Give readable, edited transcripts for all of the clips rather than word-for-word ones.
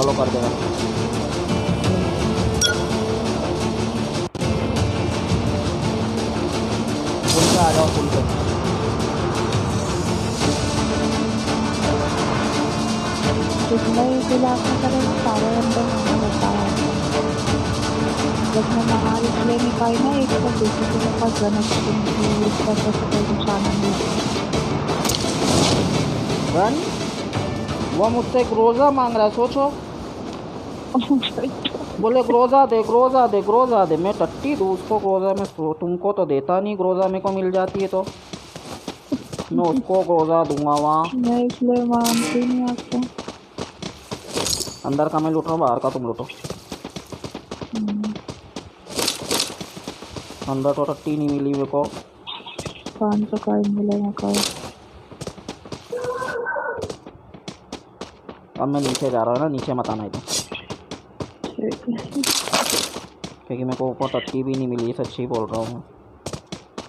Follow कर देगा। पुल पे आ जाओ, पुल पे। जितना इलाका करेगा सारे अंदर नहीं होता है। जब मैं बाहर इसलिए नहीं पाई ना, एक तो दूसरे के पास गन इस तरह से कोई निशाना नहीं। गन? वो मुझसे ग्रोजा मांग रहा है, सोचो। बोले ग्रोजा दे, ग्रोजा दे, ग्रोजा दे। मैं टट्टी दूँ उसको ग्रोजा में? तुमको तो देता नहीं, ग्रोजा मेरे को मिल जाती है तो मैं उसको ग्रोजा दूंगा। वहाँ मैं इसलिए मानती नहीं आपको। अंदर का मैं लूट रहा हूँ, बाहर का तुम लूटो। अंदर तो टट्टी नहीं मिली मेरे को। 500 कॉइन मिलेगा कल। अब मैं नीचे जा रहा हूँ ना, नीचे मत आना इधर, क्योंकि मेरे को ऊपर टट्टी भी नहीं मिली, सच्ची बोल रहा हूँ।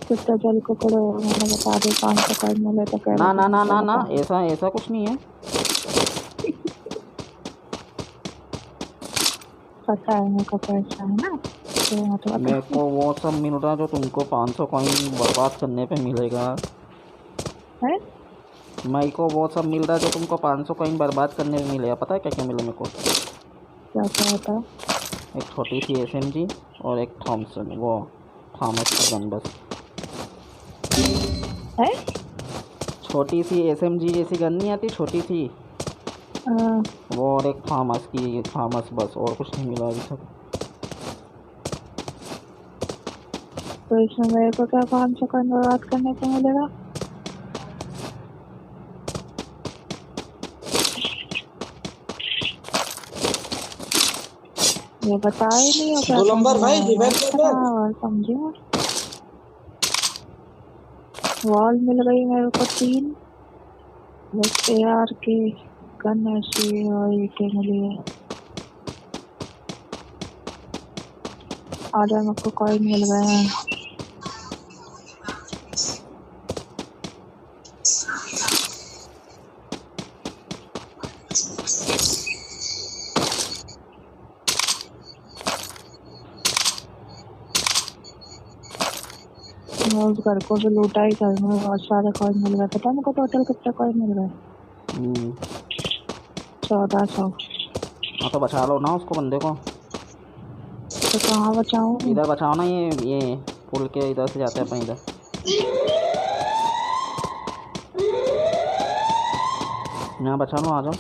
कितना जल को करो, मैंने बता दे 500 कॉइन मिले तो कह ना रहा ना ना ना ना, ऐसा ऐसा कुछ नहीं है। पता है मेरे को पैसा है ना, तो मेरे को वो सब मिल रहा है जो तुमको 500 कॉइन बर्बाद करने पे मिलेगा। है। मेरे को वो सब मिल रहा है जो तुमको 500 कॉइन बर्बाद करने पे मिलेगा। पता है क्या क्या मिला मेरे को? क्या क्या होता है? एक छोटी सी SMG और एक थॉमसन, वो थॉमस का गन बस। है? छोटी सी SMG जैसी गन नहीं आती, छोटी सी, वो, और एक थॉमस की, थॉमस बस, और कुछ नहीं मिला अभी तक। तो इसमें मेरे को क्या 500 कॉइन बर्बाद करने को मिलेगा? ये बता ही नहीं हो क्या? गोलंबर भाई रिवाइव कर दो। समझे। वॉल मिल गई मेरे को 3, बस AR की गन ऐसी और ईटे मिली है। और मेरे को कॉइन मिल गए हैं। मैं उस घर को भी लूटा ही था, मुझे बहुत सारे कॉइन मिल गए। पता है मेरे को टोटल कितने कॉइन मिल गए? 1400। हाँ तो बचा लो ना उसको, बंदे को। तो कहाँ बचाऊँ? इधर बचाओ ना, ये पुल के इधर से जाते हैं अपन इधर। यहाँ बचा लो, आ जाओ।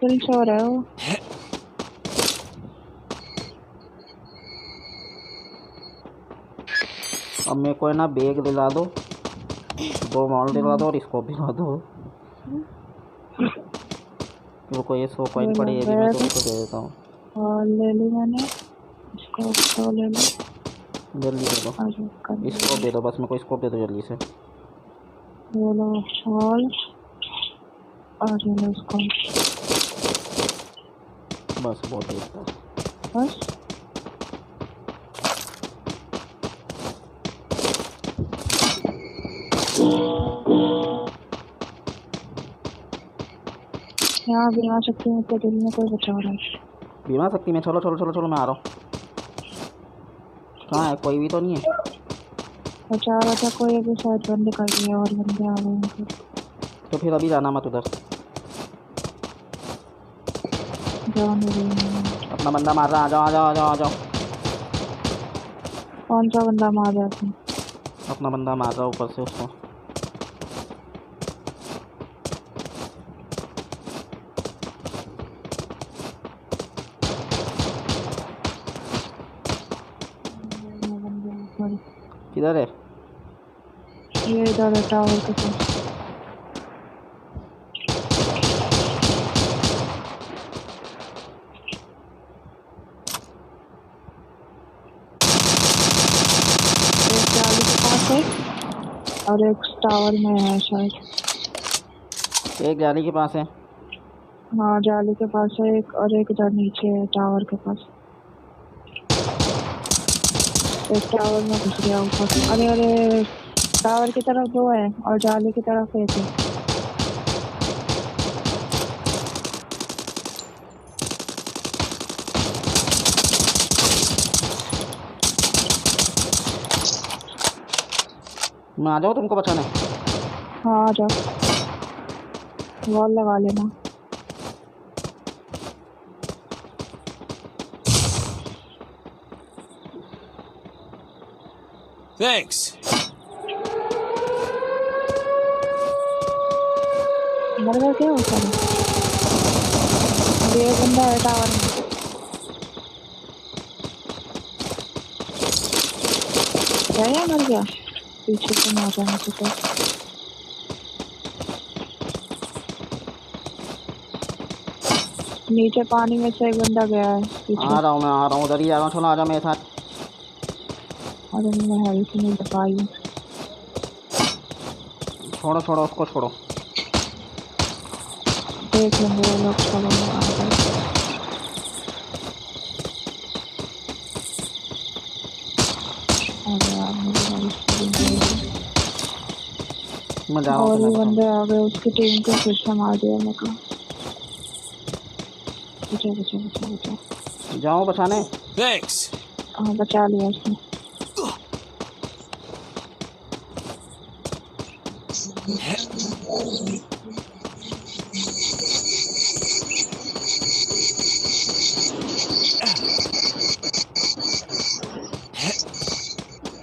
फिर सो रहे हो? अब मेरे को है ना बैग दिला दो, 2 मॉल दिला दो और स्कोप दिला दो। रुको, ये 100 कॉइन पड़े, ये भी मैं तुमको दे देता हूँ। और ले ली मैंने इसको, तो ले लो जल्दी दे दो, स्कोप दे दो बस, मेरे को स्कोप दे दो जल्दी से। ये लो शॉल और ये लो इसको, बस बहुत ही बस। यहाँ बिना शक्ति में तो दिल में कोई बचा रहा है। बीमा शक्ति में? चलो चलो चलो चलो, मैं आ रहा हूँ। कहाँ है? कोई भी तो नहीं है। बचा रहा था कोई, अभी शायद बंदे कर दिया और बंदे आ रहे हैं। तो फिर अभी जाना मत उधर। अपना बंदा मार रहा, आ जाओ आ जाओ आ जाओ आ जाओ। कौन सा बंदा मार रहा है? अपना बंदा मार रहा ऊपर से उसको। किधर है? ये इधर है टावर के पास। एक जाली के पास है और एक टावर में है शायद। एक जाली के पास है। हाँ जाली के पास है एक, और एक इधर नीचे है टावर के पास। तो इस टावर में घुस गया ऊपर। अरे अरे टावर की तरफ दो है और जाली की तरफ एक है। मैं आ जाऊँ तुमको बचाने? हाँ आ जाओ, वॉल लगा लेना। Thanks. मर गया क्या होता है? ये बंदा है टावर में। गया मर गया, पीछे से ना जाने से तो। नीचे पानी में से एक बंदा गया है पीछे। आ रहा हूँ, मैं आ रहा हूँ, उधर ही आ रहा हूँ। चलो आ जाओ मेरे साथ। अरे मैं हेल्प नहीं दे पाई। छोड़ो छोड़ो उसको, छोड़ो। देख लेंगे वो लोग, चलो मैं जा रहा हूँ और भी तुम्हें बचाने। बंदे आ गए उसकी टीम को, फिर से मार दिया मेरे को। बचा बचा बचा बचा। जाओ बचाने। Thanks. हाँ बचा लिया उसने।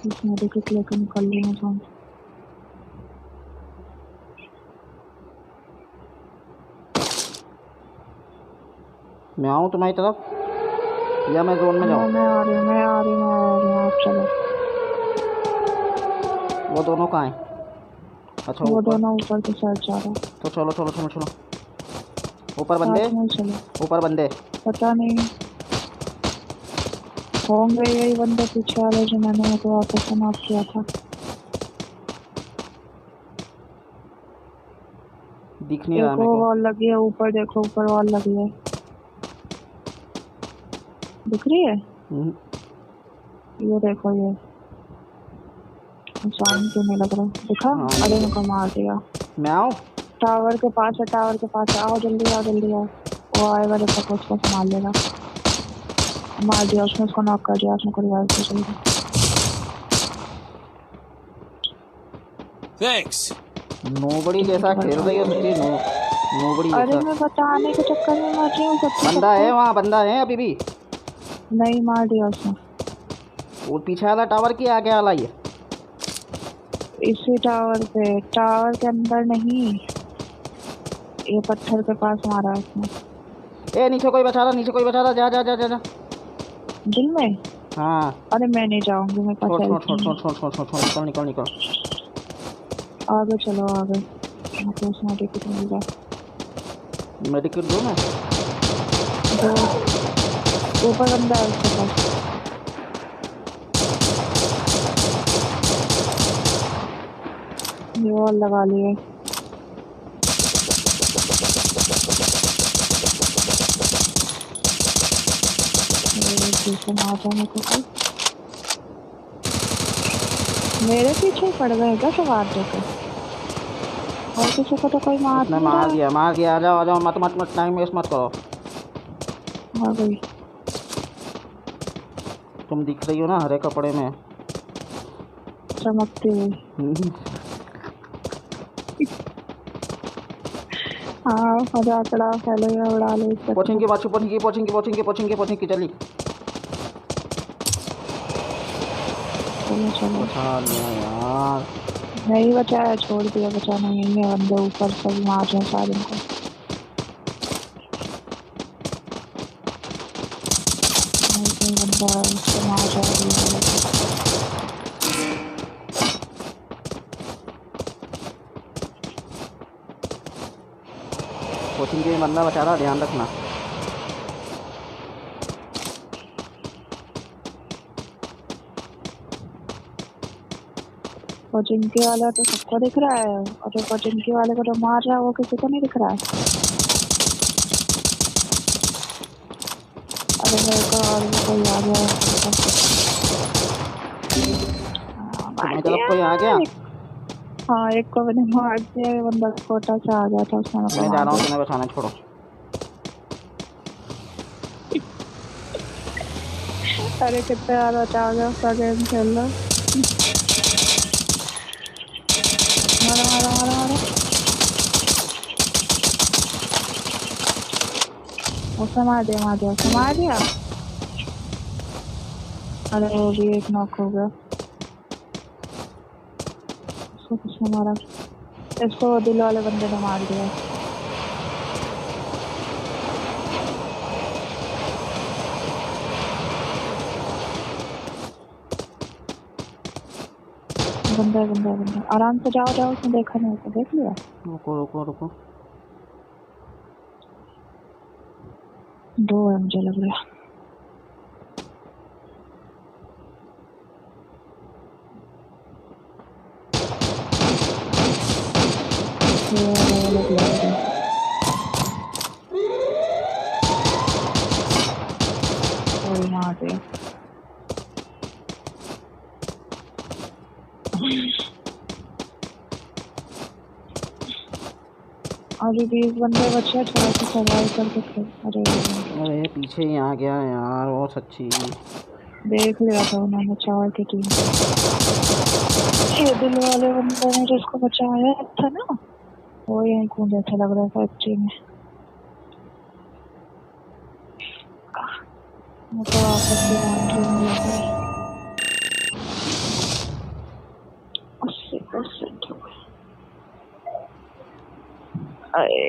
इसमें विकेट लेकर निकल रही हूँ हम। मैं आऊँ तुम्हारी तरफ या मैं जोन में जाऊँ? मैं आ रही हूँ आप चलो। वो दोनों कहाँ हैं? अच्छा वो ऊपर। दोनों ऊपर की साइड जा रहे हैं। तो चलो चलो चलो चलो। ऊपर बंदे, साथ में चलो। ऊपर बंदे। पता नहीं होंगे यही बंदे पीछे वाले जिन्होंने मेरे को वापस से माफ किया था। दिख नहीं रहा एक मेरे वो को। वॉल लगी है ऊपर, देखो ऊपर वॉल लगी है, दिख रही है? ये देखो, ये साउंड क्यों नहीं लग रहा? दिखा? हाँ। अरे मेरे को मार दिया। मैं आऊँ? टावर के पास है, टावर के पास है। आओ जल्दी आओ जल्दी आओ। वो आएगा जब तक उसको संभाल लेगा। मार दिया उसने, उसको नॉक कर दिया उसने। कोई बात नहीं, जल्दी। Thanks. नोबड़ी जैसा खेल रही है तुझे। नोबड़ी अरे जैसा। मैं बताने के चक्कर में मार रही हूँ सबको। बंदा है वहाँ, बंदा है अभी भी। नहीं मार दिया उसने। वो पीछे वाला टावर की आगे वाला ही है। इसी टावर पे, टावर के अंदर नहीं, ये पत्थर के पास मारा उसने। ए नीचे कोई बचा रहा, नीचे कोई बचा रहा। जा जा जा जा जा। दिल में? हाँ। अरे मैं नहीं जाऊंगी, मेरे पास छोड़ छोड़ हेल्प छोड़ नहीं छोड़ है। छोड़ छोड़ छोड़ छोड़, निकल निकल निकल। आगे चलो आगे, मतलब उसमें टिकट मिल जाए। मेडिकेट दो ना। जो ऊपर बंदा है उसके पास। ये वॉल लगा लिए। मेरे पीछे ही पड़ गए क्या सवार देकर? और किसी को तो कोई मार उसने नहीं मार रहा। दिया, मार दिया। आ जाओ आ जाओ, मत मत मत, टाइम वेस्ट मत करो। आ गई। तुम दिख रही हो ना हरे कपड़े में, चमकती हुई। हाँ मजाक उड़ा, पहले ही उड़ा ले। पोछेंगे बाछू, पोछेंगे पोछेंगे पोछेंगे पोछेंगे पोछेंगे। चली चलो चलो। बचा लिया यार। नहीं बचाया, छोड़ दिया, बचाना यही है। बंदे ऊपर सब मार रहे हैं सारे को। बंदा उसको मार रहा है। कोचिंग के बंदा बचा रहा, ध्यान रखना। कोचिंकी वाला तो सबको दिख रहा है, और जो कोचिंकी वाले को जो मार रहा है वो किसी को नहीं दिख रहा है। अरे मेरे को और भी कोई आ गया है। मार तुम्हारी तरफ दिया। कोई आ गया? हाँ, एक को मैंने मार दिया, ये बंदा छोटा सा आ गया था, उसने मेरे को मैं जा मार रहा हूँ दिया। तुम्हें बचाने, छोड़ो। अरे कितने ज्यादा चाह गया उसका गेम खेल लो। मारो मारो मारो मारो, उसने मार दिया, मार दिया, उसने मार दिया। अरे वो भी एक नॉक हो गया। उसको किसने मारा? इसको दिल वाले बंदे ने मार दिया। बंदा बंदा बंदा, आराम से जाओ जाओ, उसने देखा नहीं, उसने देख लिया। रुको रुको रुको। दो है मुझे लग रहा है। मार दिया। अरे 20 बंदे बचे, थोड़ा सा सर्वाइव करके खेल। अरे पीछे ही आ गया यार वो, सच्ची। देख लिया था उन्होंने, चार की टीम। ये दिल वाले बंदे ने जिसको बचाया था ना, वो यहीं कूद अच्छा लग रहा था अच्छी में। मुझे वापस से टीम लगा है। 80% हो गया। अरे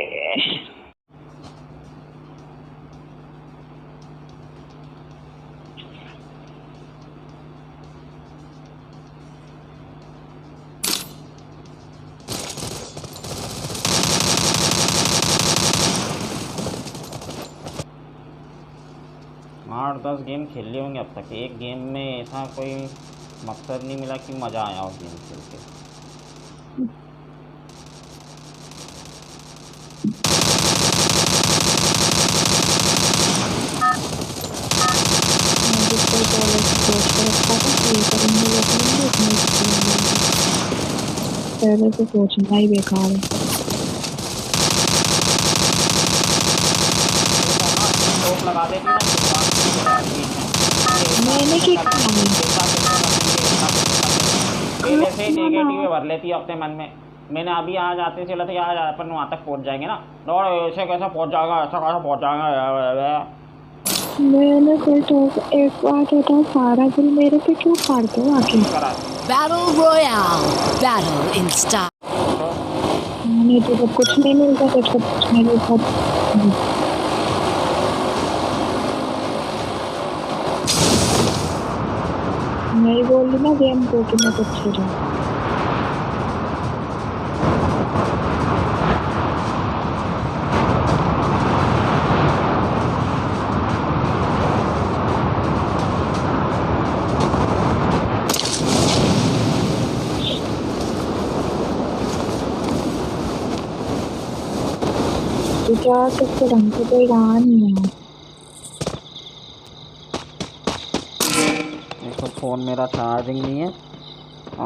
आठ 10 गेम खेल लिए होंगे अब तक। एक गेम में ऐसा कोई मकसद नहीं मिला कि मज़ा आया हो गेम खेल के। पहले तो सोचना ही बेकार है। लगा देती ना मैंने की पहले से ही नेगेटिव भर लेती है अपने मन में। मैंने अभी आज आते चला था, आज अपन वहाँ तक पहुँच जाएंगे ना, और ऐसे कैसा पहुँच जाएगा, ऐसा कैसा पहुँच जाएगा। मैंने कोई तो एक बात होता, सारा दिल मेरे पे क्यों फाड़ते हो आखिर? Battle Royale. Battle in style. नहीं तो जब कुछ नहीं मिलता तो सब कुछ मेरे साथ। मैं बोल रही ना गेम को कि मैं कुछ खेल रहा हूँ। तो क्या किसके ढंग से कोई रहा नहीं है। तो फ़ोन मेरा चार्जिंग नहीं है।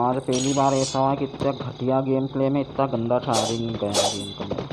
आज पहली बार ऐसा हुआ कि इतना घटिया गेम प्ले में इतना गंदा चार्जिंग गया गेम का मेरा।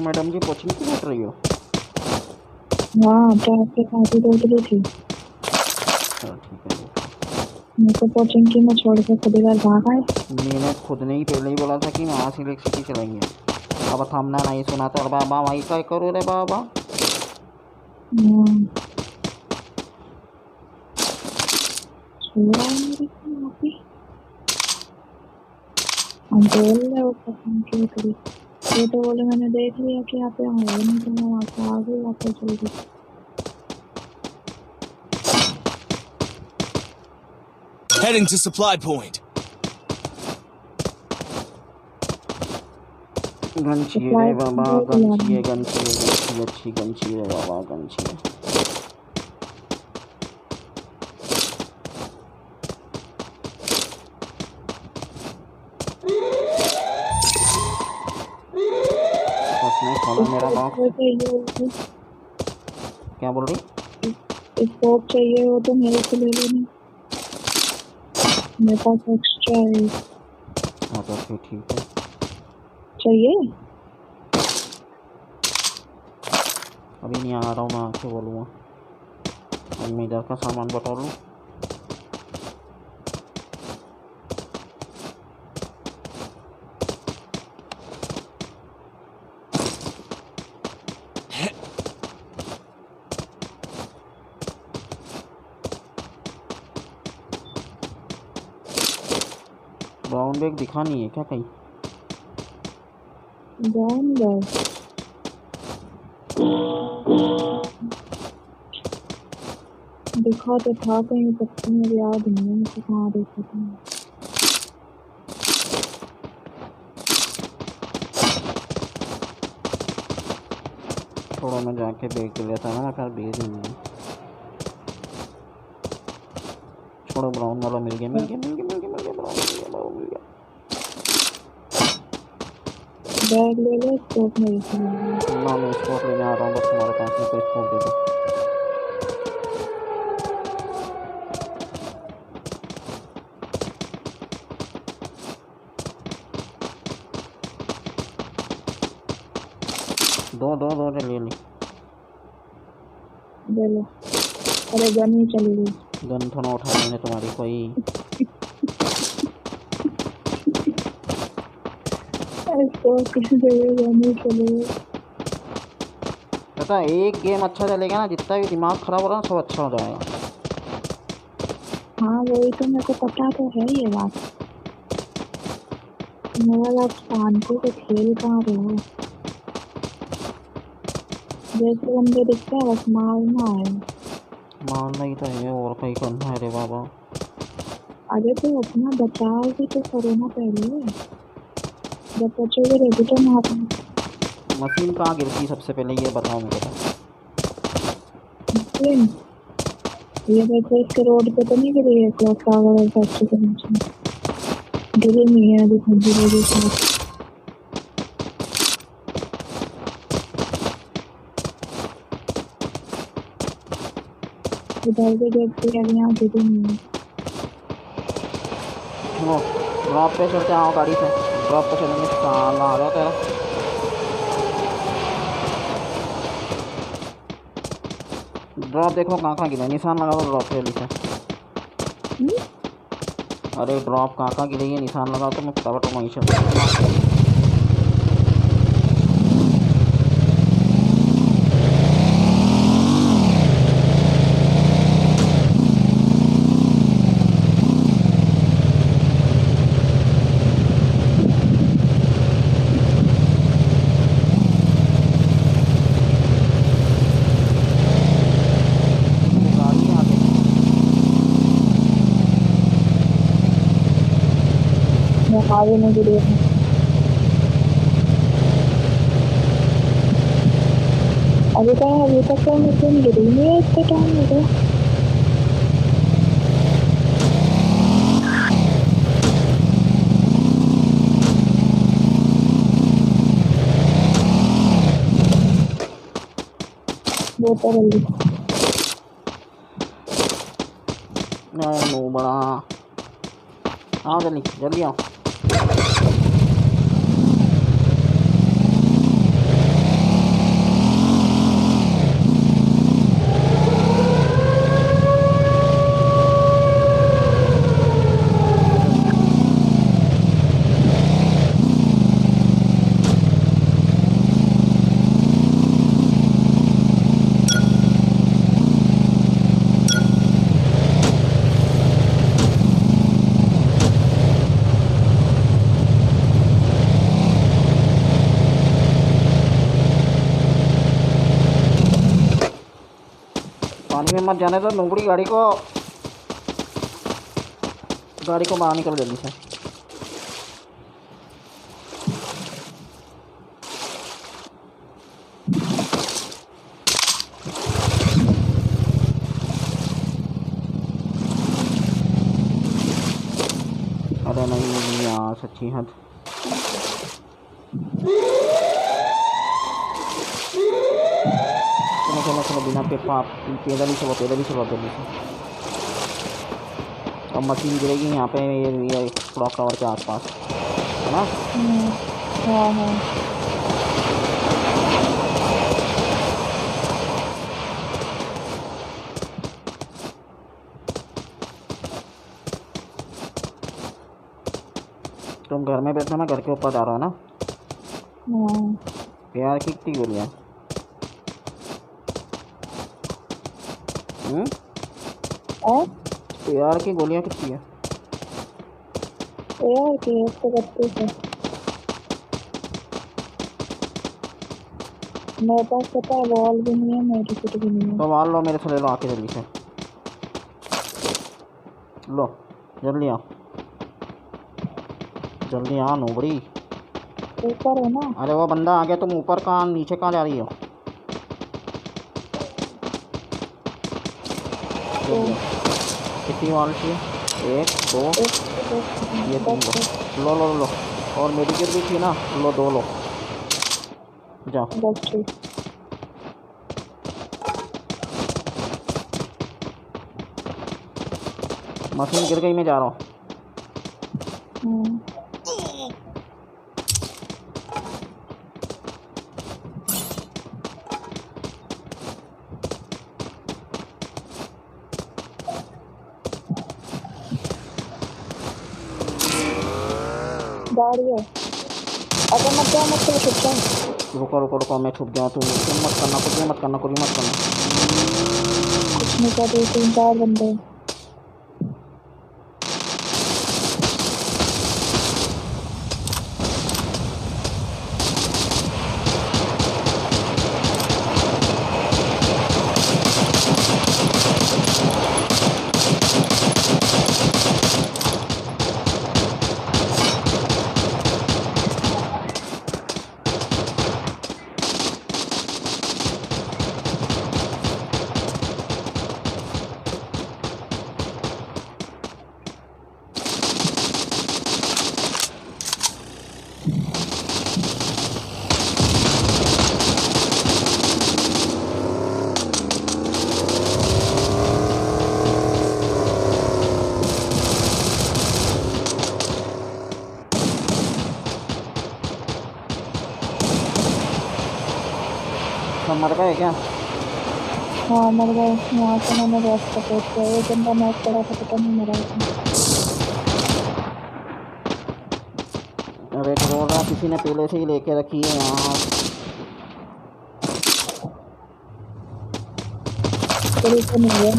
मैडम जी कोचिंग क्यों बैठ रही हो? हाँ तो आपके काफी रोक रही थी। चल ठीक है। मेरे को पहुंचेंगे कि मैं छोड़ के खुद ही घर भागा है। मैंने खुद ने ही पहले ही बोला था कि वहाँ से लेक सिटी चलेंगे। अब थमना नहीं सुना तो बाबा वही क्या करो रे बाबा। छोड़ा है मेरे को वहाँ पे। हम बोल रहे हो पसंद क्यों करी। ये तो बोले मैंने देख लिया कि आप यहाँ हो नहीं तो मैं वहाँ से आ गई वापस जल्दी। Heading to supply point. Gun चाहिए रे बाबा, गन चाहिए, गन चाहिए, गन चाहिए, अच्छी गन चाहिए बाबा, गन चाहिए। बस नहीं खोला मेरा बॉक्स। क्या बोल रही? स्कोप चाहिए हो तो मेरे को ले लेना, मेरे पास एक्स्ट्रा है। हाँ तो फिर ठीक है। चाहिए अभी नहीं आ रहा हूँ, मैं आके बोलूँगा। अब मैं इधर का सामान बता लूँ। ब्राउन बैग दिखा नहीं है क्या कहीं? ब्राउन बैग दिखा तो था कहीं, पत्ती में याद नहीं है मुझे कहाँ देखा था। थोड़ा मैं जाके देख लेता ना, मैं फिर भेज दूँगी। छोड़ो, ब्राउन वाला मिल गया, मिल गया, मिल गया, मिल गया, मिल गया, ब्राउन मिल गया, ब्राउन मिल गया। बैग ले लो, स्कोप मेरे से ले लो। ना मैं स्कोप लेने आ रहा हूँ, बस तुम्हारे पास में कोई स्कोप दे दो। दो दो दो ले ली। ले लो। अरे गन ही चली गई। गन थोड़ा उठा मैंने तुम्हारी कोई। पता है, एक गेम अच्छा चलेगा ना, जितना भी दिमाग खराब हो रहा है सब अच्छा हो जाएगा। हाँ वही तो मेरे को पता तो है ये बात। मेरा आप शांति से खेल कहाँ रहे हो? जैसे बंदे दिखते हैं बस मारना है। मारना ही तो है, और कहीं करना है रे बाबा। अरे तो अपना बचाव भी तो करो ना पहले, जब बचोगे तभी तो मारना। मशीन कहाँ गिरती सबसे पहले ये बताओ मुझे। मशीन ये देखो, इसके रोड पे तो नहीं गिरी है, क्लॉक टावर और फैक्ट्री के नीचे गिरी नहीं है। देखो गिरी इधर भी देखते हैं, यहाँ गिरी नहीं है। ड्रॉप पे चलते आओ गाड़ी से, ड्रॉप पे चलेंगे। साला आ रहा तेरा। ड्रॉप देखो कहाँ कहाँ गिरा, निशान लगा दो ड्रॉप पे से। अरे ड्रॉप कहाँ कहाँ गिरी है, निशान लगा तो मैं फटाफट वहीं चलता। आगे नहीं गिरी है। अभी तक तो मशीन गिरी नहीं है इसके टाइम में तो। जल्दी नो बड़ा आओ, जल्दी जल्दी आओ। गाड़ी में मत जाने दो नुबड़ी, गाड़ी को बाहर निकल जल्दी से। अरे नहीं यार, सच्ची हद। चलो चलो चलो, बिना पैदल ही चलो, पैदल ही चलो जल्दी से। अब मशीन गिरेगी यहाँ पे, ये क्लॉक टावर के आसपास, है ना? हाँ हाँ। तुम घर में बैठना, मैं घर के ऊपर जा रहा हूँ ना। यार कितनी गोलियाँ? यार की गोलियाँ कितनी है? यार की 132 है मेरे पास। पता है वॉल भी नहीं है, मेरी किट भी नहीं है। तो वाल लो मेरे से, ले लो आके जल्दी से, लो जल्दी आओ, जल्दी आ नोबड़ी। ऊपर है ना? अरे वो बंदा आ गया, तुम ऊपर कहाँ, नीचे कहाँ जा रही हो? कितनी वाल चाहिए? 1 2 ये 3 लो, लो लो लो। और मेडिकेट भी थी ना, लो 2 लो, जाओ। बस ठीक। मशीन गिर गई, मैं जा रहा हूँ। गाड़ी है। अगर मत जाओ, मत चलो, छुप जाओ। रुको रुको रुको, मैं छुप जाऊँ, तुम मत करना, कुछ भी मत करना, कुछ भी मत करना। कुछ नहीं कर रही, 3-4 बंदे। सब मर गए क्या? हाँ मर गए। यहाँ से मैंने रेस्ट सपोर्ट किया, एक बंदा मैच पड़ा था, पता नहीं मरा उसमें। अरे क्रोजा किसी ने पहले से ही लेके रखी है यहाँ। कोई तो नहीं है।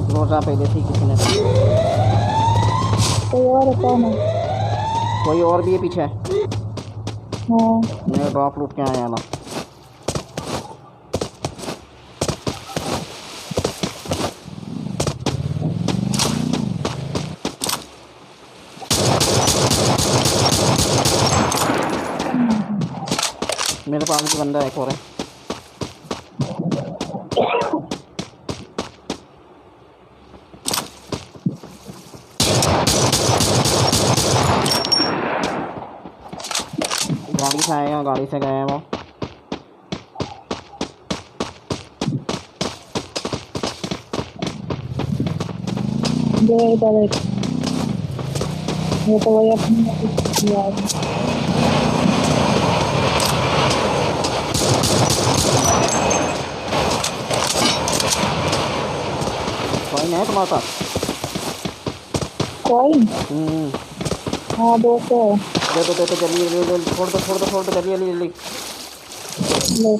क्रोजा पहले से ही किसी ने, कोई और होता है ना? कोई और भी है पीछे। हाँ मैं ड्रॉप लूट के आया ना। मेरे पास भी बंदा एक और है। गाड़ी से आएगा, गाड़ी से गए हैं वो। दो इधर एक, ये तो वही अपनी यार। कोई नहीं है तुम्हारे पास? कोई? हाँ 200 है। दे दो जल्दी जल्दी, छोड़ दो जल्दी जल्दी जल्दी। ले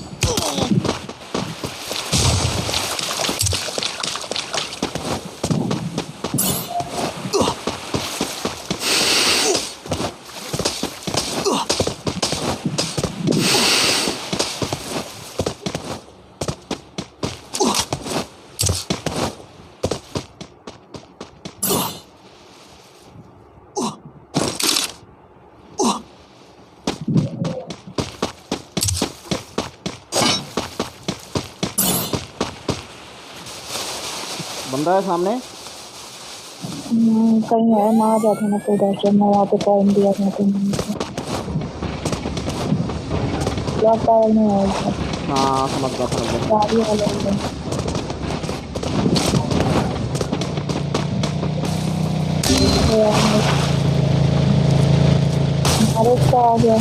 बंदा है सामने। कहीं है मार रहा था ना कोई डॉक्टर ने वहाँ पे पॉइंट दिया था तुमने ब्लॉक पावर में है उसका हाँ समझ गया समझ गया। गाड़ी वाले हैं हमारे उसका आ गया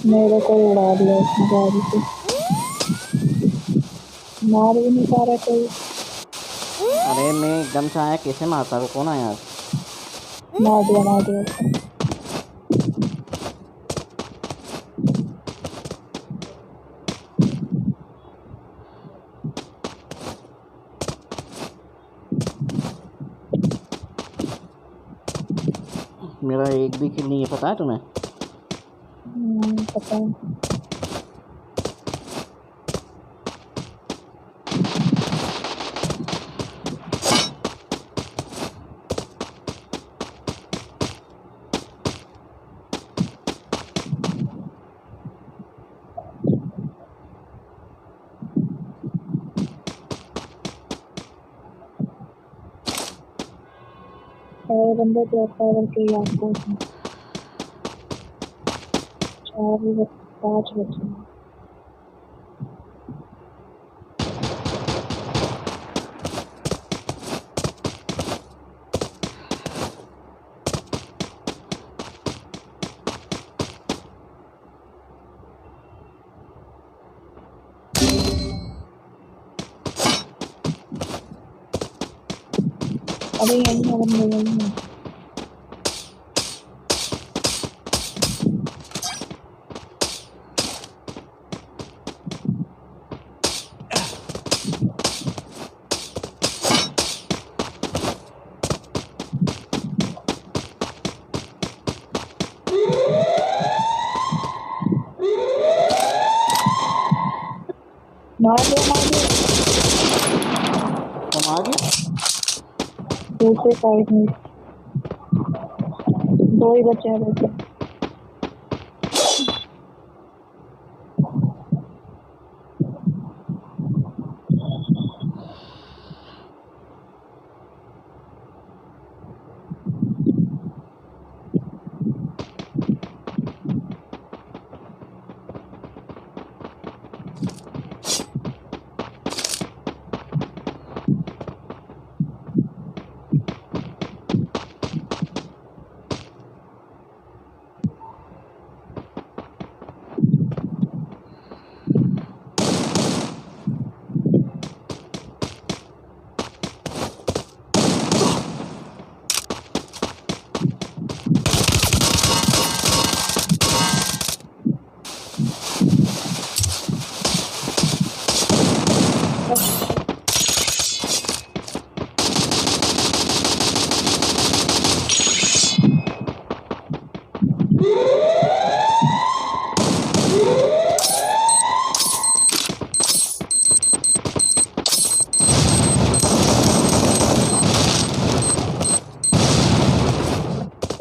मेरे को उड़ा दिया उसने गाड़ी से मार भी नहीं पा रहा कोई अरे मैं एकदम से आया, कैसे मारता है कौन आया? मार दिया उसने मेरा एक भी किल नहीं है, पता है तुम्हें? पता है और बंदे ब्लॉक पावर के आपको 4-5 बचे अरे यही है बंदे यही है मार दिया तुम आ गए? दूसरे साइड में 2 ही बचे हैं बचे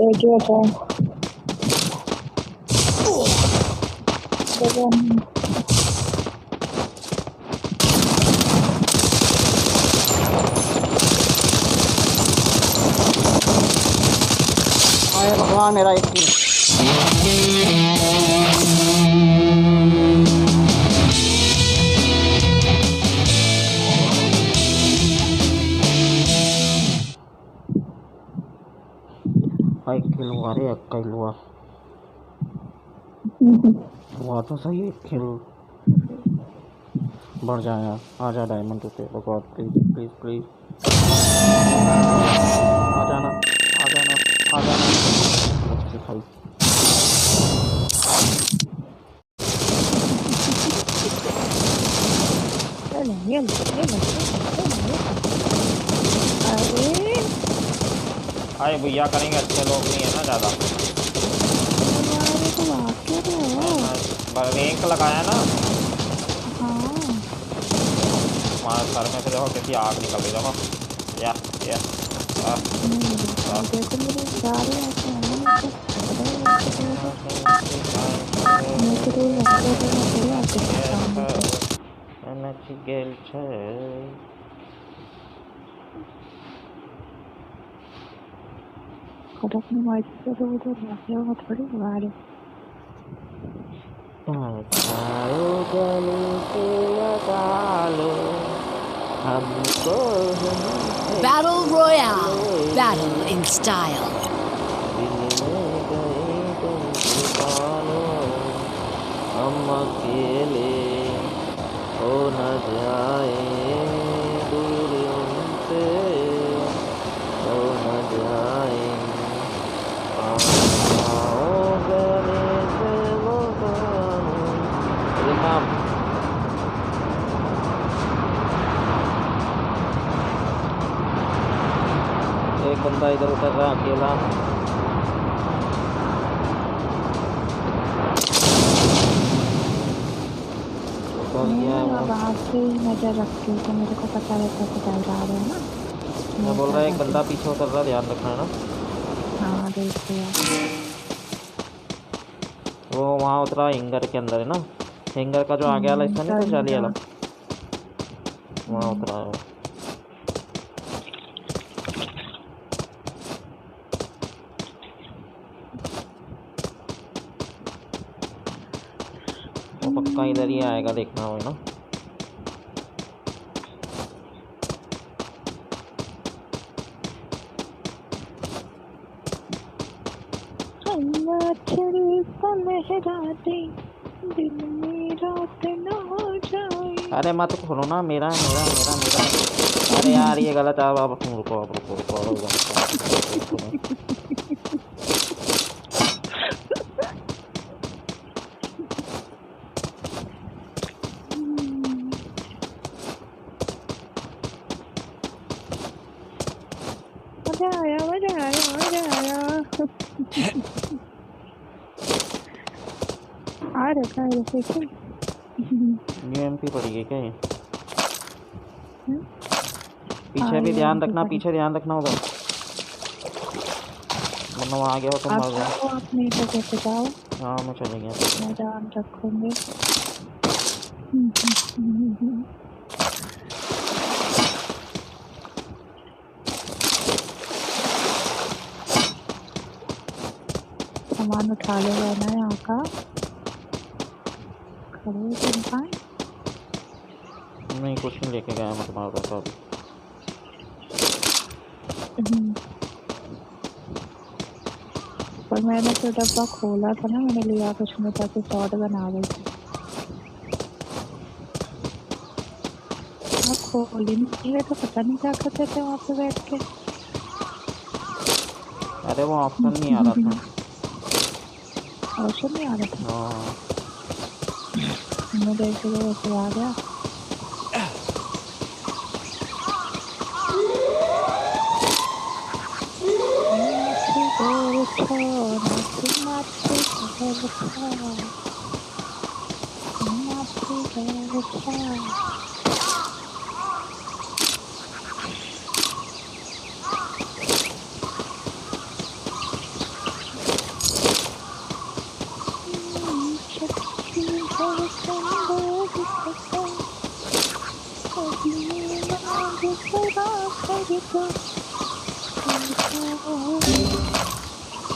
एक ही बचा है अरे भगवान, मेरा एक किल। एक किल हुआ रे, एक किल हुआ। हुआ तो सही, एक किल। बढ़ जाए यार, आ जा डायमंड पे भगवान, प्लीज प्लीज प्लीज आ जाना आ जाना आ जाना। भाई अरे भैया करेंगे, अच्छे लोग नहीं है ना ज़्यादा। रैंक लगाया ना हमारे सर में से, देखो कितनी आग निकल रही, देखो या जा रहे हैं ऐसे नहीं तो रोल रखते थे ना थोड़ी आपके सामने नच गेल छै कड़क में मार के तो उधर रखे हो थोड़ी वाले आओ गले से लगा लो हमको Battle Royale. Battle in style. दिल में गए तो छुपा लो हम अकेले हो न जाए दूर उनसे हो न जाए आओ गले से लगा लो नाम एक बंदा इधर उतर रहा अकेला वहाँ से ही नजर रखती हूँ तो मेरे को पता रहता है कि चल रहा है ना मैं बोल रहा है एक बंदा पीछे उतर रहा ध्यान रखना ना हाँ देख लिया वो वहाँ उतरा हैंगर के अंदर है ना हैंगर का जो आगे वाला हिस्सा नहीं था जाली वाला वहाँ उतरा है वो। वो पक्का इधर ही आएगा देखना हो ना दिन में रात ना हो जाए अरे मत खोलो ना मेरा मेरा मेरा मेरा अरे यार ये गलत है आप रुको आप रुको रुको मजा आया मजा आया मजा आया आ रखा है जैसे यूएमपी पड़ी है क्या ये पीछे भी ध्यान रखना पीछे ध्यान रखना होगा वरना वहाँ आ गया हो तो मर गया आप नहीं तो कैसे जाओ हाँ मैं चले गया मैं ध्यान रखूंगी सामान उठा ले ना यहाँ का खड़े तुम पाए नहीं कुछ नहीं लेके गया मैं तुम्हारा पैसा अभी पर मैंने तो डब्बा खोला था ना मैंने लिया कुछ में ताकि शॉर्ट बना रही थी आप खोली नहीं है तो पता नहीं क्या करते थे वहाँ पे बैठ के अरे वो ऑप्शन नहीं आ रहा था ऑप्शन नहीं आ रहा था हाँ मैं देख के वैसे आ गया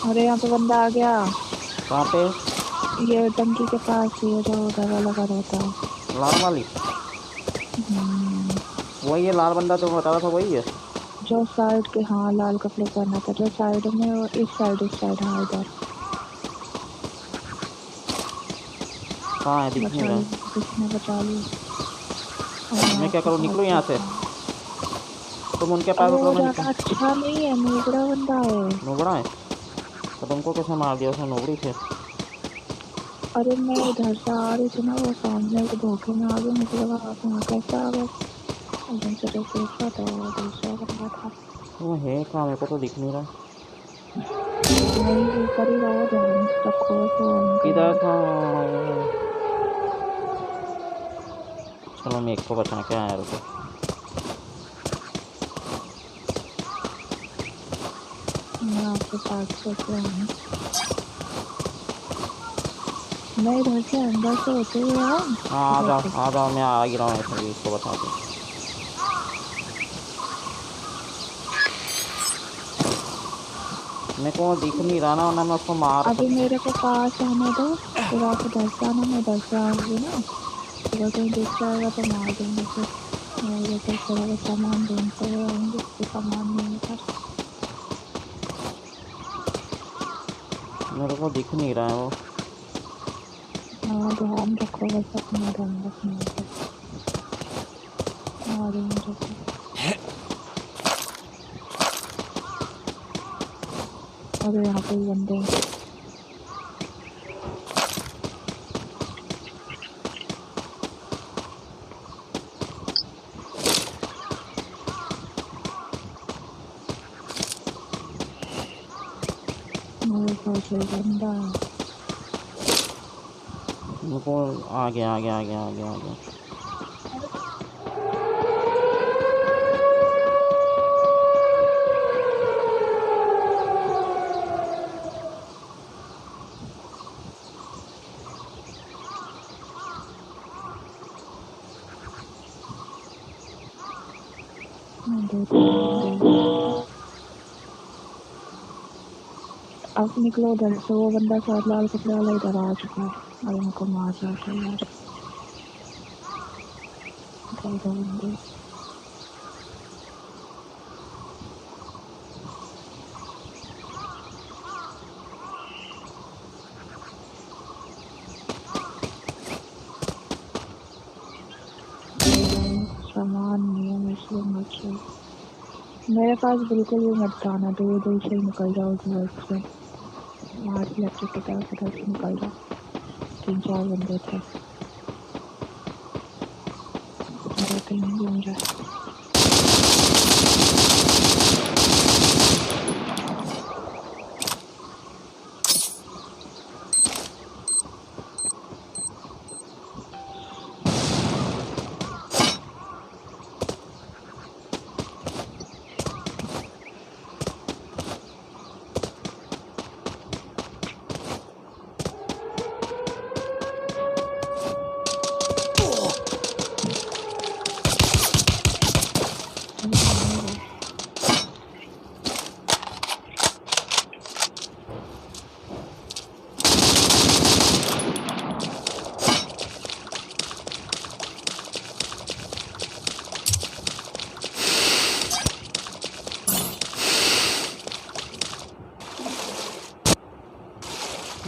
अरे यहाँ पे बंदा आ गया कहाँ पे ये टंकी के पास ये जो दवा लगा रहता है लाल वाली वही है लाल बंदा जो बता रहा था वही है जो साइड के हाँ लाल कपड़े पहना था जो साइड में और इस साइड हाँ इधर हाँ है दिख नहीं रहा किसने बचा ली मैं क्या करूँ निकलूँ यहाँ से तुम उनके पास उतरो मैं निकलूँ अच्छा नहीं है नुबड़ा बंदा है नुबड़ा है तो तुमको कैसे मार दिया उसने नुबड़ी से अरे मैं इधर से आ रही थी ना वो सामने के धोखे में आ गया मुझे लगा आप वहाँ कैसे आ गए एकदम से देखा तो दूसरा बंदा था वो है कहाँ मेरे को तो दिख नहीं रहा नहीं ऊपर ही रहा ध्यान से रखो तो किधर था चलो मैं एक को बचा के आया रुको मैं के पास से क्या है, मैं इधर से अंदर से होते हुए आऊँ। हाँ आ जाओ मैं आ ही रहा हूँ, ऐसे भी इसको बता दो। मेरे को दिख नहीं रहा ना, वरना मैं उसको मार अभी सकता। मेरे को पास आने दो, फिर आप उधर से आना, मैं उधर से आऊँगी ना, अगर कहीं दिख जाएगा तो मार देंगे फिर। मैं उधर से थोड़ा बहुत सामान ढूंढते हुए आऊँगी, कोई सामान नहीं है पर। मेरे को दिख नहीं रहा है वो। हाँ ध्यान रखो बस अपना, ध्यान रखना है। आ रही हूँ जैसे। अरे यहाँ पे बंदे हैं। मेरे पास एक बंदा है। मेरे को आ गया। दो तीन बंदे। अब निकलो उधर से, वो बंदा शायद लाल कपड़े वाला इधर आ चुका है और उनको मार जाता है यार। दो बंदे। सामान नहीं है मुझे, मुझे मेरे पास बिल्कुल भी मत आना, दूर दूर से निकल जाओ घर से, मार के अच्छे की तरफ उधर से निकल जाओ। 3-4 बंदे थे, दो तीन भी मुझे।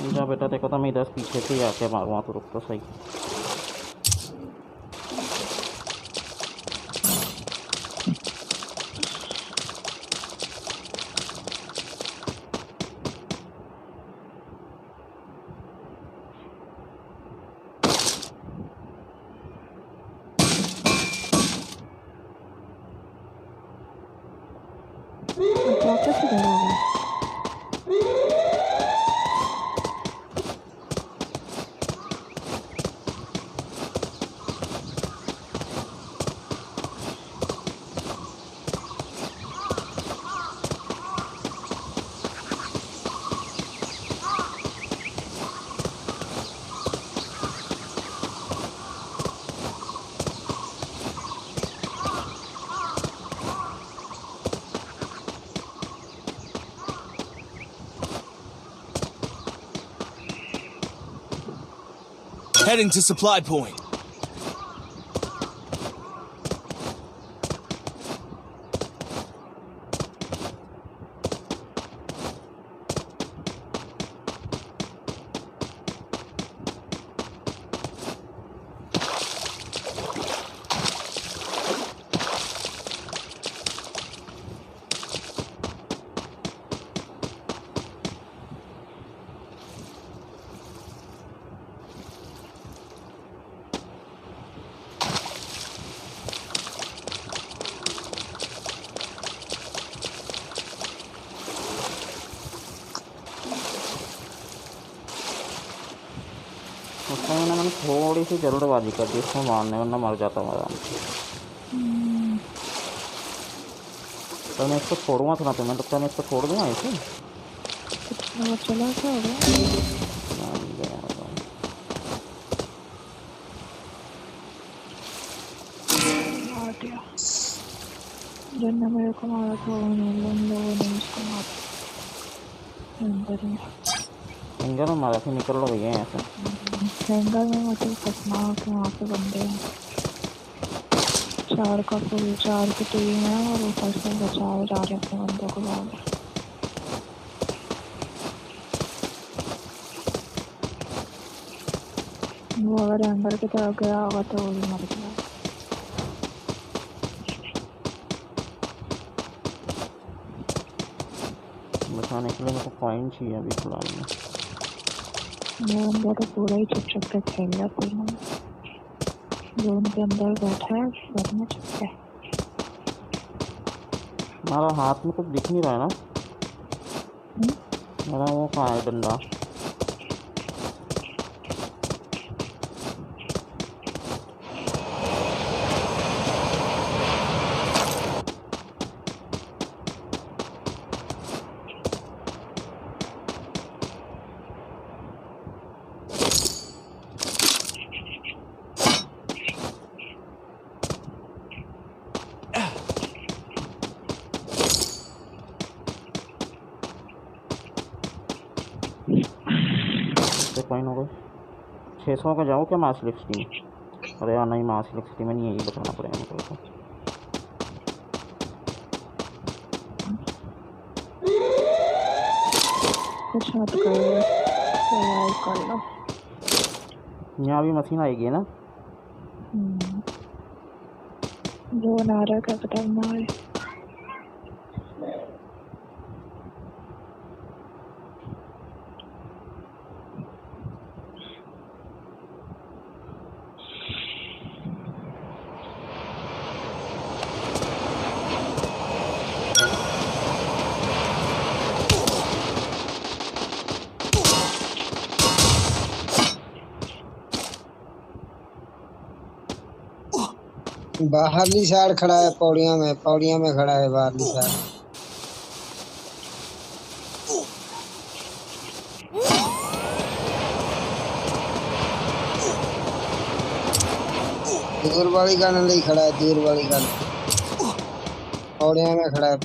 जा बेटा, देखो तो मैं इधर पीछे से ही आके मारूंगा, तो रुक तो सही। वापस इधर आ गए। Heading to supply point. उसमें मैंने थोड़ी सी जल्दबाजी कर दी उसको मारने, वरना मर जाता आराम से। पर मैं इसको छोड़ूंगा थोड़ा, तो मैं लगता है मैं इसको छोड़ दूंगा ऐसे। वो चला क्या हो गया? मार दिया जिन्होंने मेरे को मारा था उन लोगों ने उसको मारा अंदर ही एंगल में मारा था, निकल लो भैया यहाँ से। जंगल में मुझे फंसना हो कि वहाँ पे बंदे हैं 4 का फुल 4 की टीम है और ऊपर से बचाए जा रहे अपने बंदों को बाहर। वो अगर अंदर की तरफ गया होगा तो वो भी मर गया। बचाने के लिए मेरे को पॉइंट चाहिए अभी फिलहाल में। वो बंदा तो पूरा ही छुप के खेल रहा पूरा जो उनके अंदर बैठा है घर में छुप के। हमारा हाथ में कुछ दिख नहीं रहा है ना। मेरा वो कहाँ है डंडा? पॉइंट हो गए 600 का जाऊँ क्या मार्स लिफ्ट में? अरे यार नहीं, मार्स लिफ्ट में नहीं है, ये बताना पड़ेगा मेरे को। कुछ मत करो कर लो। यहाँ भी मशीन आएगी ना। जो नारा का पता ना है। बाहरली साइड खड़ा है, पौड़िया में खड़ा है बाहरली साइड। दूर वाली गन नहीं खड़ा है, दूर वाली गन पौड़िया में खड़ा है।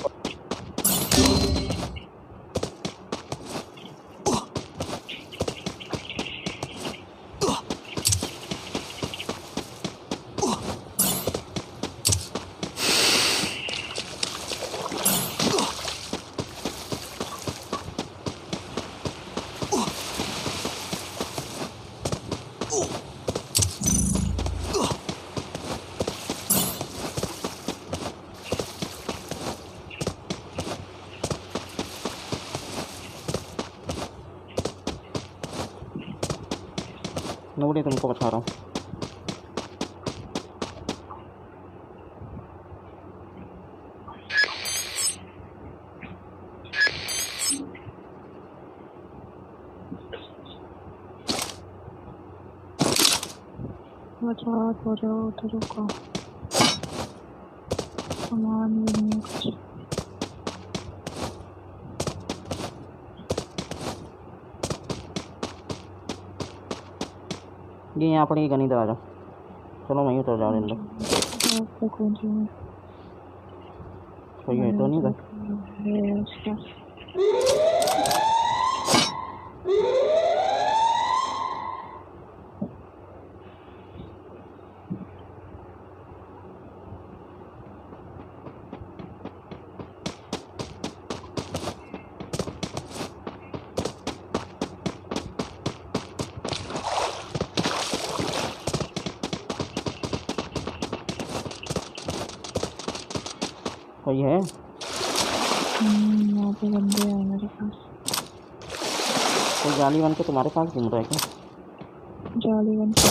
नोड़ी तुमको बता रहा हूँ। बचा तो जाओ उधर को सामान भी नहीं है कुछ। ये यहाँ पर गनी इधर आ जाओ। चलो वहीं उतर जाओ। इंदर कोई है तो नहीं इधर। कोई है? यहाँ पे बंदे हैं मेरे पास। कोई जाली बन के तुम्हारे पास घूम रहा है क्या? जाली बन के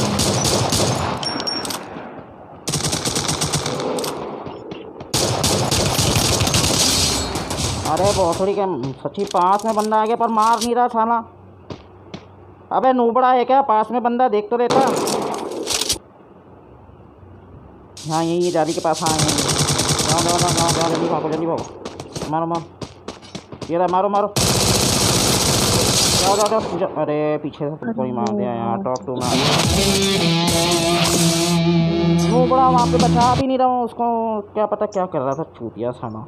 अरे भोसड़ी के सच्ची पास में बंदा आ गया पर मार नहीं रहा साला। अबे नूबड़ा है क्या? पास में बंदा देख तो लेता। हाँ यही जाली के पास। हाँ यही जल्दी भागो जल्दी भागो। मारो मारो ये रहा, मारो मारो। जाओ। अरे पीछे से कोई मार दिया यार। टॉप 2 में वो बड़ा वहाँ पे बचा भी नहीं रहा हूँ उसको, क्या पता क्या कर रहा था चूतिया साला।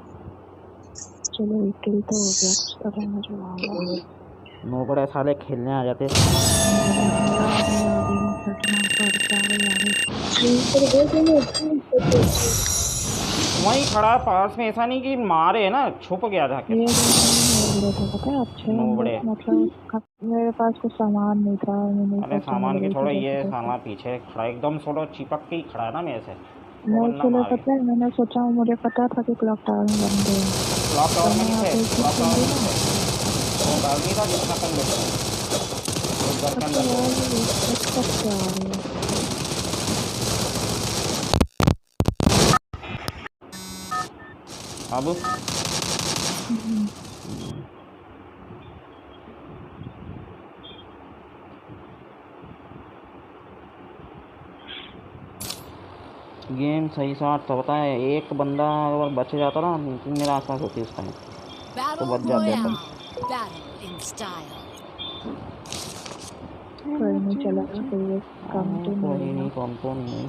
चलो एक किल तो हो गया, कुछ तो कहना जो आया। नो बड़े साले खेलने आ जाते। वहीं खड़ा पास में, ऐसा नहीं कि मारे ना, छुप गया जाके। ये पता है अच्छे नो बड़े। मतलब मेरे पास कुछ सामान नहीं था, मैंने अरे सोचा सामान की मेरे छोड़ो, से ये साला पीछे खड़ा एकदम थोड़ा चिपक के ही खड़ा है ना मेरे से, वो नहीं बंदा चलो मार पता है, मैंने सोचा मुझे पता था कि क्लॉक टावर में बंदे हैं। क्लॉक टावर में यहाँ नहीं थे, पे क्लॉक टावर में नहीं थे, वो डाल नहीं था जितना कम लेते वो घर के अंदर क्या आ रही है। अब गेम सही साथ तो होता है, एक बंदा अगर बच जाता ना, मेरे आसपास होती उस टाइम तो Battle बच जाते अपन। Royale. Battle in style. कोई नहीं चला, कोई काम तो कोई नहीं नहीं, है। कौन तो नहीं।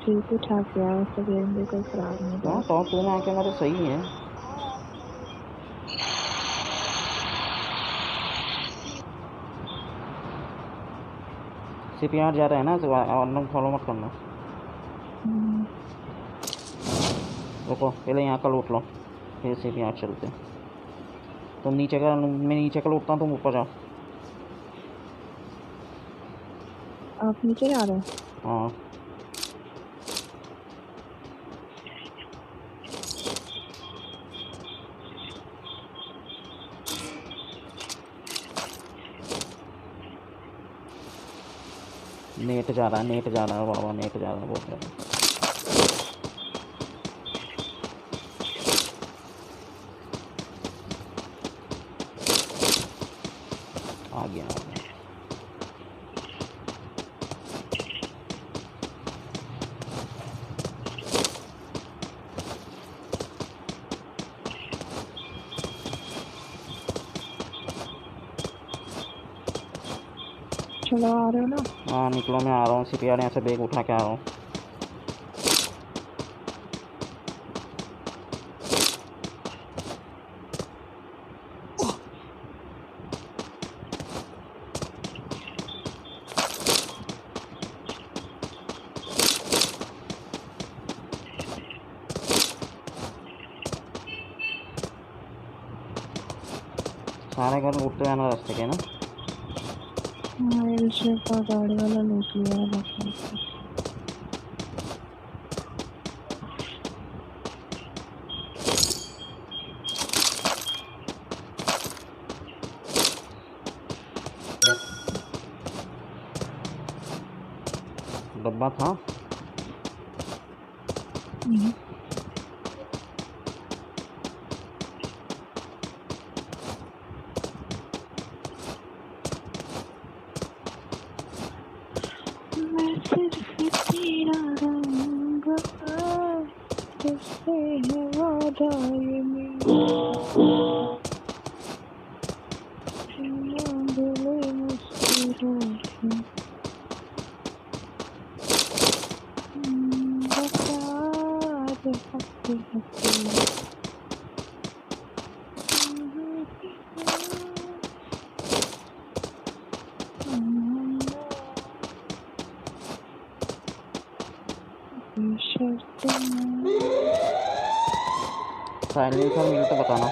ठीक ही ठाक गया, ऐसा गेम भी कोई खराब नहीं हाँ गया। टॉप 2 में आके हमारे सही है। CPR जा रहा है ना, तो और फॉलो मत करना। रुको पहले यहाँ का लूट लो, फिर CPR चलते। तुम नीचे का, मैं नीचे का लूटता हूँ, तुम ऊपर जाओ। आप नीचे जा रहे हैं? हाँ नेट जा रहा है, नेट जा रहा है बाबा, नेट जा रहा है बहुत ज़्यादा। आ गया आ गया। चलो आ रहे हो ना? हाँ निकलो, मैं आ रहा हूँ। CPR यहाँ से बैग उठा के आ रहा हूँ। सारे घर लूटते हैं ना रास्ते के ना। हाँ ये सिर्फ गाड़ी वाला लूट लिया है बाकी। डब्बा था। मैं सिर्फ तेरा रहूंगा, तुझसे है वादा ये मेरा, दिल मुस्कुराए बता दे हंसते हंसते। साइलेंसर मिले तो बताना।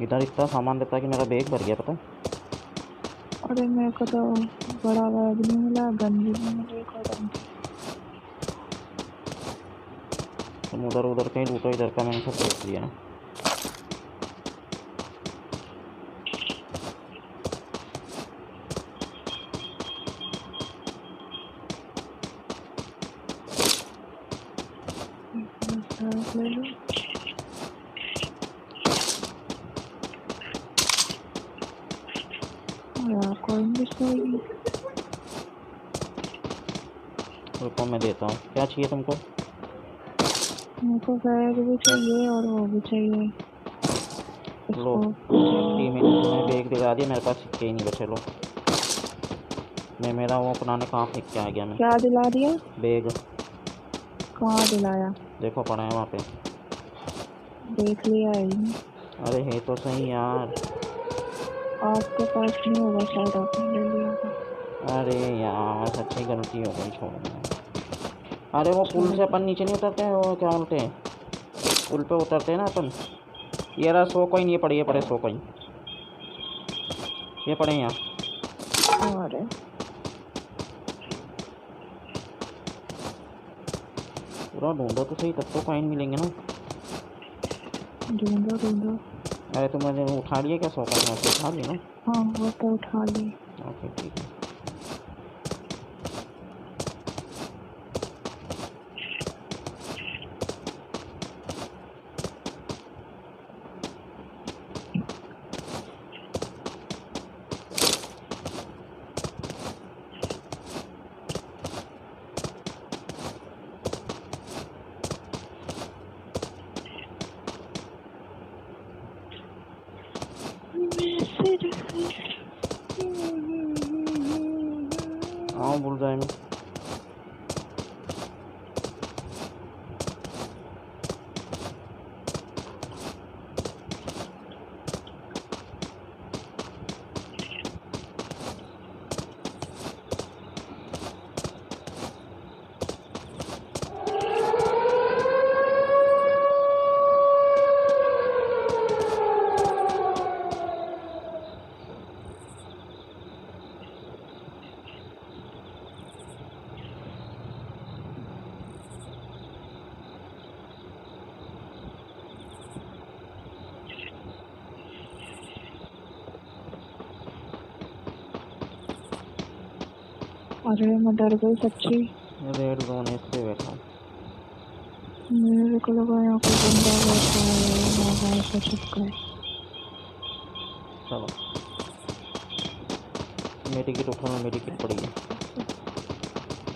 इधर इतना सामान देता है कि मेरा बैग भर गया पता है। अरे मेरे को तो बड़ा बैग नहीं मिला, गन भी नहीं मिली, कोई गन। तुम उधर उधर कहीं लूटो, इधर का मैंने सब देख लिया। ले लो। यार कोई नहीं सोएगी। रुको मैं देता हूँ। क्या चाहिए तुमको? मेरे को बैग भी चाहिए और वो भी चाहिए। लो इसको 50 मिनट में बैग दिला दिया, मेरे पास सिक्के ही नहीं बचे। लो मैं मेरा वो पुराने कहाँ फेंक के आ गया मैं। क्या दिला दिया? बैग कहाँ दिलाया? देखो पड़ा है वहाँ पे। देख लिया है ही। अरे है तो सही यार। आपके पास नहीं होगा शायद, आपने ले लिया था। अरे यार सच्ची गलती हो गई, छोड़ो। अरे वो पुल से अपन नीचे नहीं उतरते हैं, वो क्या बोलते हैं, पुल पे उतरते हैं ना अपन। ये रहा 100 कॉइन, ये पड़े 100 कॉइन, ये पड़े यहाँ। अरे पूरा ढूंढो तो सही, तब तो कॉइन मिलेंगे ना। ढूंढो ढूंढो। अरे तुमने उठा लिया क्या 100 कॉइन? वैसे उठा लिया ना? हाँ वो तो उठा ली। ओके ठीक है। हाँ भूल जाए मैं। अरे मैं डर गई सच्ची। रेड जोन है, इसलिए बैठा हूँ। मेरे को लगा यहाँ कोई बंदा बैठा है, मैं वहाँ से छुप गए। चलो मेरी किट उठा लो, मेरी किट पड़ी है।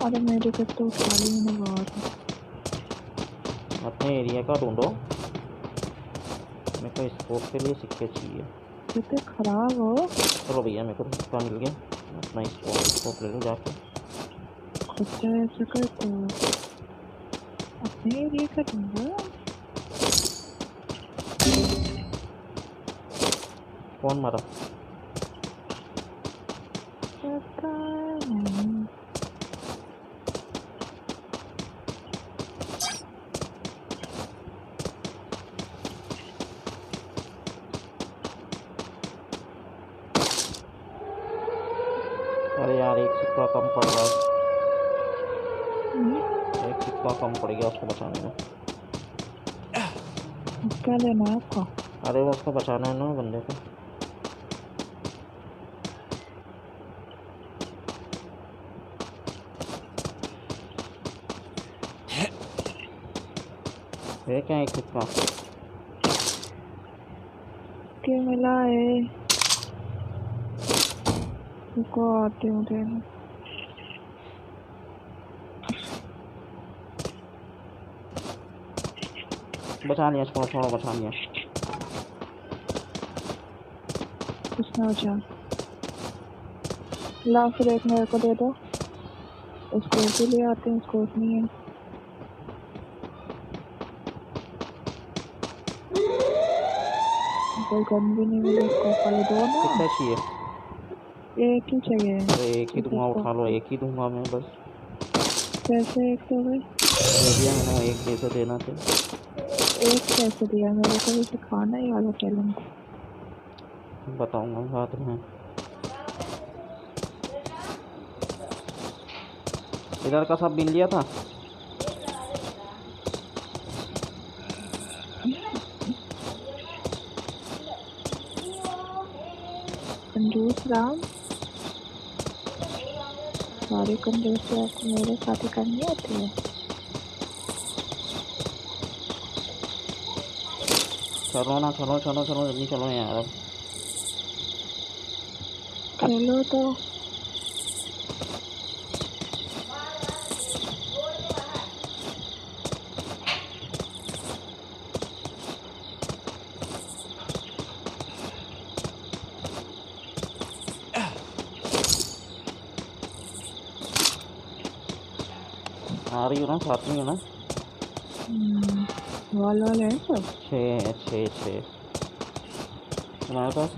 अरे मेरे को तो उठा ली मैंने बाहर। अपने एरिया का ढूंढो, मेरे को स्कोप के लिए सिक्के चाहिए। कितने खराब हो। चलो भैया मेरे को सिक्का मिल गया, अपना स्कोप ले लो जाके। खुद से ऐसे करते हो? अपने एरिया का ढूंढो। कौन मारा? पता नहीं। अरे यार एक सिक्का कम पड़ रहा है, एक सिक्का कम पड़ गया उसको बचाने में। क्या लेना है आपको? अरे वो उसको बचाना है ना बंदे को। है क्या एक सिक्का? क्या मिला है? रुको आते हूँ देने। बचा लिया, छोड़ो छोड़ो, बचा लिया। किसने बचा? ला फिर एक मेरे को दे दो। उसको भी ले आते हैं, उसको नहीं है। कोई गन भी नहीं मिले उसको, खाली दो ना। कितना चाहिए? एक ही चाहिए। अरे एक ही दूंगा, उठा लो, एक ही दूंगा मैं बस। कैसे एक दो गए? दे दिया मैंने, एक कैसे देना थे। एक कैसे दिया? मेरे को भी सिखाना ही वाला टैलेंट। बताऊंगा बाद में। इधर का सब बिन लिया था। कंजूस राम, सारी कंजूस आपको मेरे साथ ही करनी आती है। चलो ना, चलो चलो चलो जल्दी चलो यार। खेलो तो आ रही हो ना, साथ में हो ना। वॉल है सब। 6 तुम्हारे पास?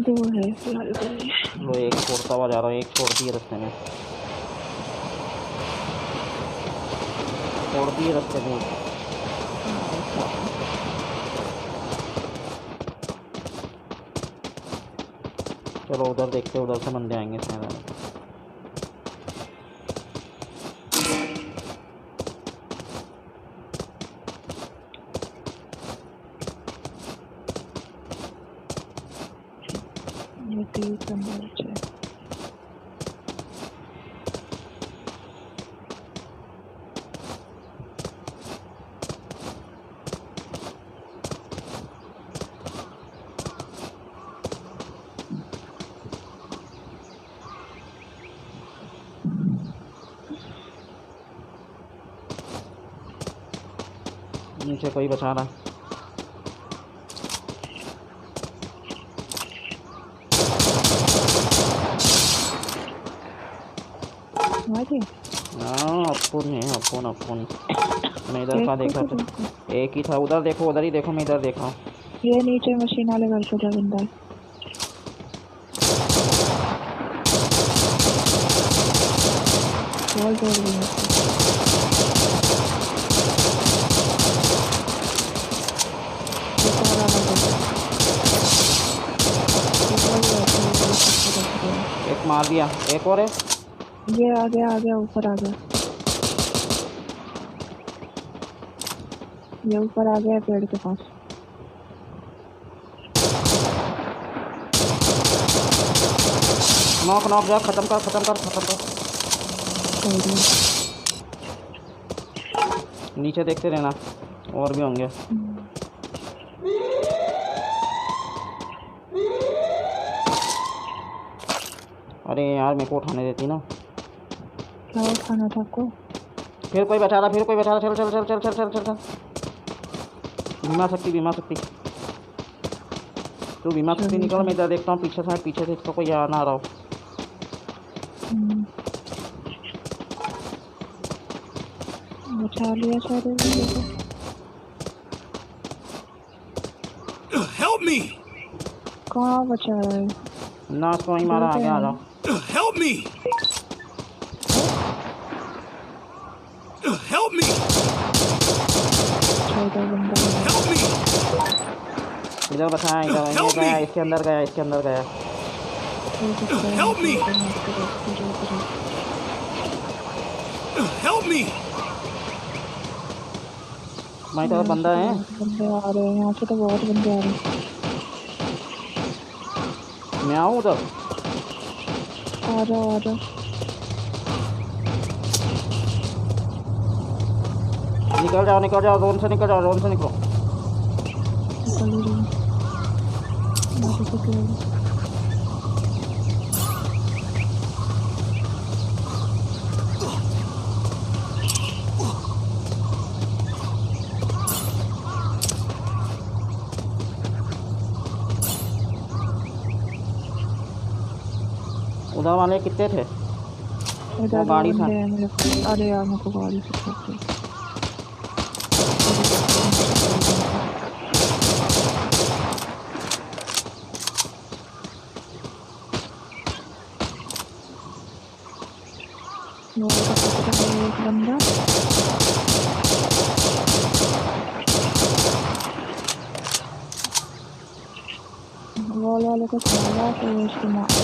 2 है फिलहाल के लिए। लो, एक छोड़ता हुआ जा रहा है, एक छोड़ दिए रास्ते में, छोड़ दिए रास्ते में। चलो उधर देखते, उधर से बंदे आएंगे शायद। ये 30 नंबर है। नीचे कोई बचा रहा है। हाँ, अपुन है, अपुन। मैं इधर का देखा था, एक ही था। उधर देखो, उधर ही देखो, मैं इधर देखा हूँ। ये नीचे मशीन वाले घर पे जा बंदा है। वॉल तोड़ दी है। एक मार दिया, एक और है। ये आ गया ऊपर आ गया। ये ऊपर आ गया पेड़ के पास। नॉक जा, खत्म कर। नीचे देखते रहना, और भी होंगे। अरे यार, मेरे को उठाने देती ना। क्या उठाना था आपको? फिर कोई बचा रहा। चल। बीमा शक्ति तू बीमा शक्ति निकल। मैं इधर देखता हूँ, पीछे से इसको कोई आ ना रहा हो। बचा लिया सारे। Help me! कहाँ बचा रहा है? ना, उसको वहीं मारा। आगे आ जाओ। Help me! Help me! छोटा बंदा है। Help me! इधर बचाया, इधर गया, इसके अंदर गया। Help me! Help me! भाई तरफ बंदा है। बंदे आ रहे हैं यहाँ से, तो बहुत बंदे आ रहे हैं। मैं आऊँ उधर? आ जाओ। निकल जाओ, जोन से निकलो। निकल ही रही हूँ। उधर वाले कितने थे? वो गाड़ी था। अरे यार, मेरे को गाड़ी से ठोक दी। एक बंदा वॉल वाले को मारा, तो उसको मारा।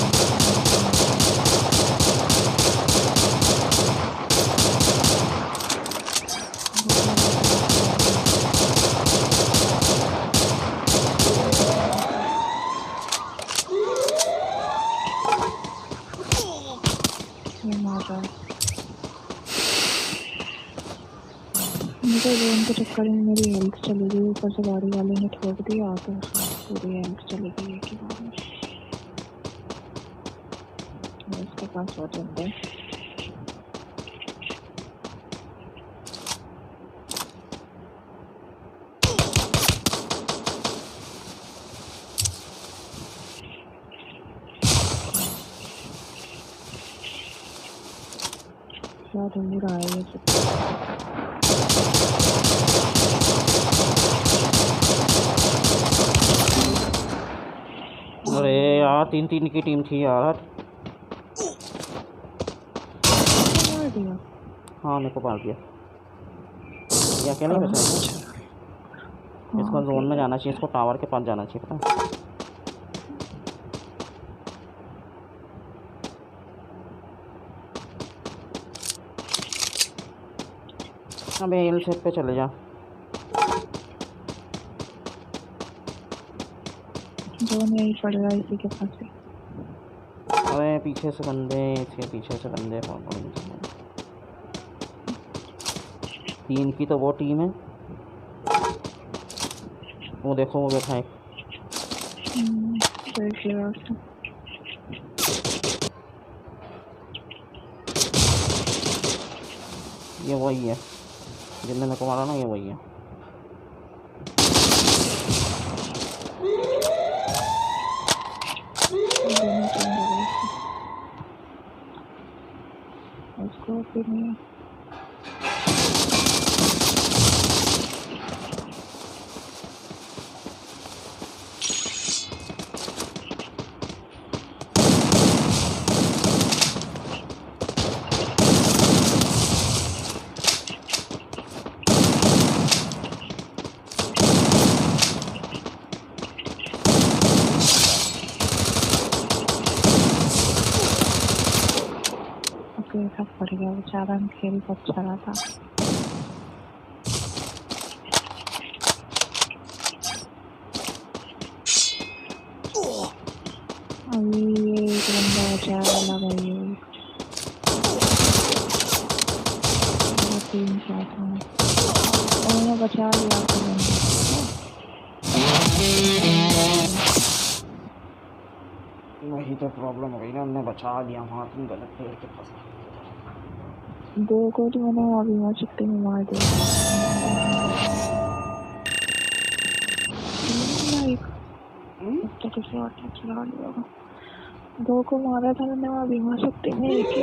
मुझे जोन के चक्कर में मेरी हेल्थ चली गई। ऊपर से गाड़ी वाले ने ठोक दिया, तो पूरी हेल्थ चली गई एक ही बार में। उसके पास और बंदे क्या दूर आए ये सब। अरे यार 3-3 की टीम थी यार। मार दिया। हाँ मेरे को मार दिया। ये अकेले बचा है। इसको जोन में जाना चाहिए, इसको टावर के पास जाना चाहिए पता है। अबे एल सेट पे चले जा। जोन यही पड़ेगा इसी के पास ही। अरे पीछे से बंदे, इसके पीछे से बंदे। 3 की तो वो टीम है। वो देखो वो बैठा है। देख लिया उसने। ये वही है जिनने मेरे को मारा ना, ये वही है। उसको फिर नहीं सब पड़ गया बेचारा। खेल तो अच्छा रहा था। अभी ये एक बंदा बचा वाला भाई है। 3 शॉट में उन्होंने बचा लिया था बंदा। वही तो प्रॉब्लम हो गई ना, हमने बचा लिया वहाँ तुम गलत पेड़ के पास। 2 गोली मैंने अभी मार सकते में मार दिया। तो किसी और ने चला लिया होगा। 2 को मारा था मैंने अभी मार सकते में एक ही